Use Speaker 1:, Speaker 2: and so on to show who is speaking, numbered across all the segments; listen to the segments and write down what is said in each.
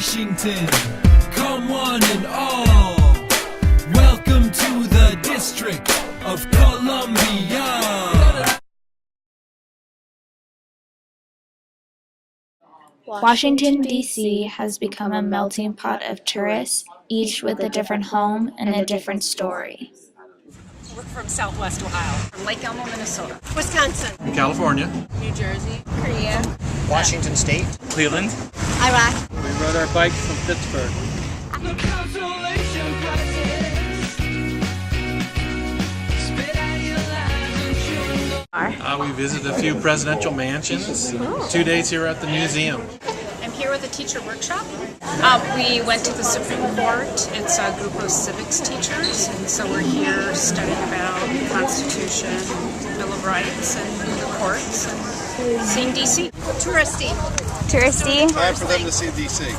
Speaker 1: Washington, come one and all. Welcome to the District of Columbia.
Speaker 2: Washington, D.C. has become a melting pot of tourists, each with a different home and a different story.
Speaker 3: We're from Southwest Ohio, from Lake Elmo, Minnesota,
Speaker 4: Wisconsin,
Speaker 5: California,
Speaker 3: New Jersey,
Speaker 4: Korea,
Speaker 6: Washington State,
Speaker 5: Cleveland,
Speaker 4: Iraq.
Speaker 7: We rode our bikes from Pittsburgh.
Speaker 1: The consolation prizes. Spit out your lies and chew
Speaker 5: we visited a few presidential mansions, 2 days here at the museum.
Speaker 3: I'm here with a teacher workshop. We went to the Supreme Court. It's a group of civics teachers, and so we're here studying about the Constitution, Bill of Rights, and the courts, and seeing DC.
Speaker 4: Touristy.
Speaker 2: Touristy?
Speaker 8: Time for them to see DC.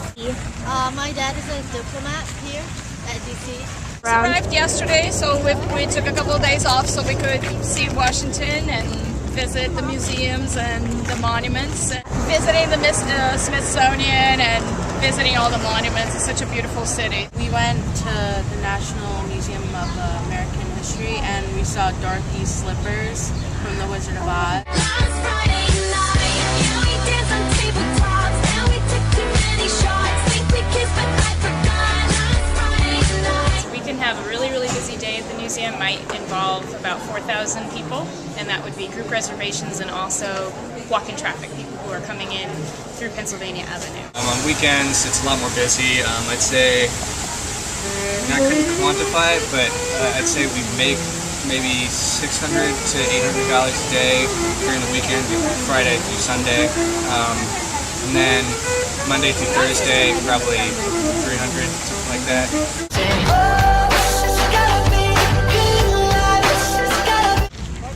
Speaker 4: My dad is a diplomat here at DC.
Speaker 9: Arrived yesterday, so we took a couple of days off so we could see Washington and visit the museums and the monuments. Visiting the Smithsonian and visiting all the monuments. It's such a beautiful city.
Speaker 10: We went to the National Museum of American History and we saw Dorothy's slippers from The Wizard of Oz.
Speaker 3: We can have a really, really busy day at the museum. Might involve about 4,000 people, and that would be group reservations and also walk-in traffic, people who are coming in through Pennsylvania Avenue.
Speaker 6: On weekends, it's a lot more busy. I'd say, I couldn't quantify it, but I'd say we make maybe $600 to $800 a day during the weekend, Friday through Sunday. And then Monday through Thursday, probably 300, something like that.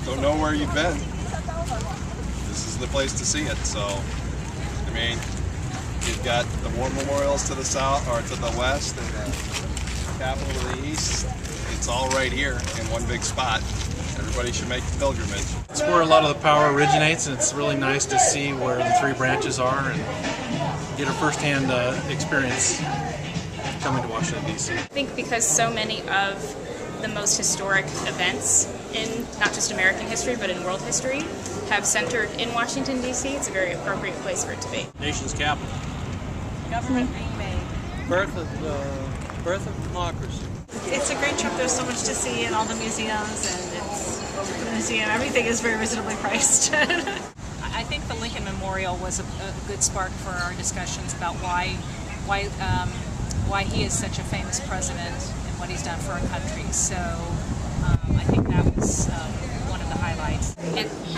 Speaker 8: Don't know where you've been. This is the place to see it. So, I mean, you've got the war memorials to the south or to the west, and the Capitol to the east. It's all right here in one big spot. Everybody should make the pilgrimage.
Speaker 5: It's where a lot of the power originates, and it's really nice to see where the three branches are and get a first-hand experience coming to Washington, D.C.
Speaker 3: I think because so many of the most historic events in not just American history but in world history have centered in Washington, D.C., it's a very appropriate place for it to be.
Speaker 7: Nation's capital.
Speaker 3: Government being made.
Speaker 7: Birth of democracy.
Speaker 4: It's a great trip. There's so much to see in all the museums, and the museum, everything is very reasonably priced.
Speaker 9: I think the Lincoln Memorial was a good spark for our discussions about why he is such a famous president and what he's done for our country. So I think that was one of the highlights.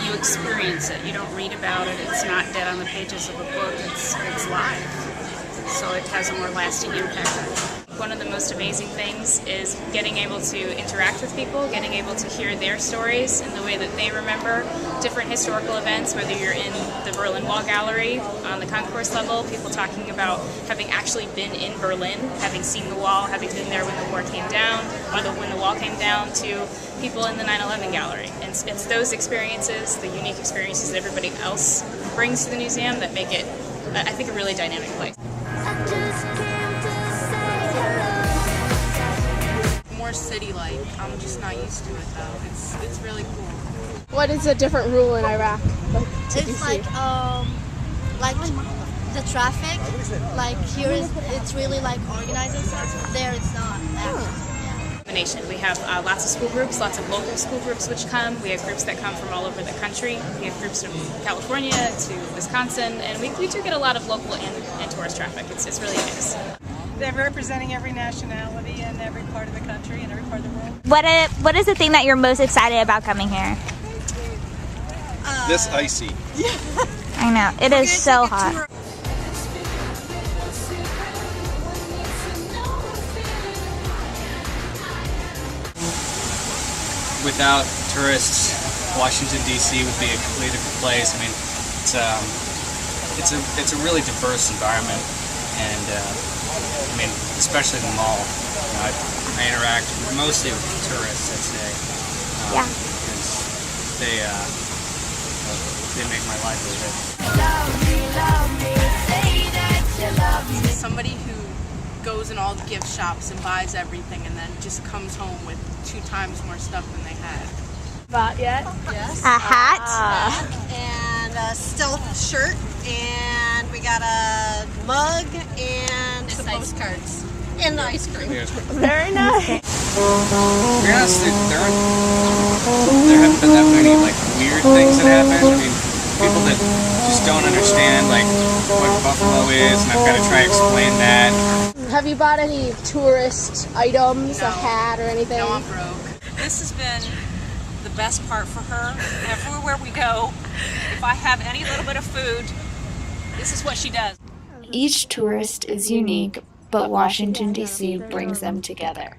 Speaker 3: You experience it. You don't read about it. It's not dead on the pages of a book. It's live. So it has a more lasting impact. One of the most amazing things is getting able to interact with people, getting able to hear their stories and the way that they remember different historical events, whether you're in the Berlin Wall Gallery on the concourse level, people talking about having actually been in Berlin, having seen the wall, having been there when the war came down, or when the wall came down, to people in the 9/11 gallery. And it's those experiences, the unique experiences that everybody else brings to the museum that make it, I think, a really dynamic place.
Speaker 10: More city-like. I'm just not used to it though. It's really cool.
Speaker 11: What is a different rule in Iraq?
Speaker 4: It's like the traffic. Like here it's really like organized and stuff. There it's not.
Speaker 3: Nation. We have lots of school groups, lots of local school groups which come. We have groups that come from all over the country. We have groups from California to Wisconsin, and we do get a lot of local and tourist traffic. It's really nice.
Speaker 4: They're representing every nationality and every part of the country and every part of the world.
Speaker 2: What is the thing that you're most excited about coming here?
Speaker 8: This icy.
Speaker 2: I know, it is so hot.
Speaker 6: Without tourists, Washington D.C. would be a completely different place. I mean, it's a really diverse environment, and I mean, especially the mall. You know, I interact mostly with tourists, I'd say.
Speaker 2: Yeah.
Speaker 6: Because they make my life a bit.
Speaker 10: Somebody goes in all the gift shops and buys everything, and then just comes home with 2 times more stuff than they had.
Speaker 11: Bought yet?
Speaker 12: Yes.
Speaker 11: A hat?
Speaker 12: And a stealth shirt, and we got a mug and some postcards and ice cream.
Speaker 11: Very nice.
Speaker 6: To be honest, there haven't been that many like weird things that happen. I mean, people that just don't understand like what buffalo is, and I've got to try to explain that.
Speaker 11: Have you bought any tourist items, a hat or anything?
Speaker 10: No, I'm broke.
Speaker 9: This has been the best part for her. Everywhere we go, if I have any little bit of food, this is what she does.
Speaker 2: Each tourist is unique, but Washington, D.C. brings them together.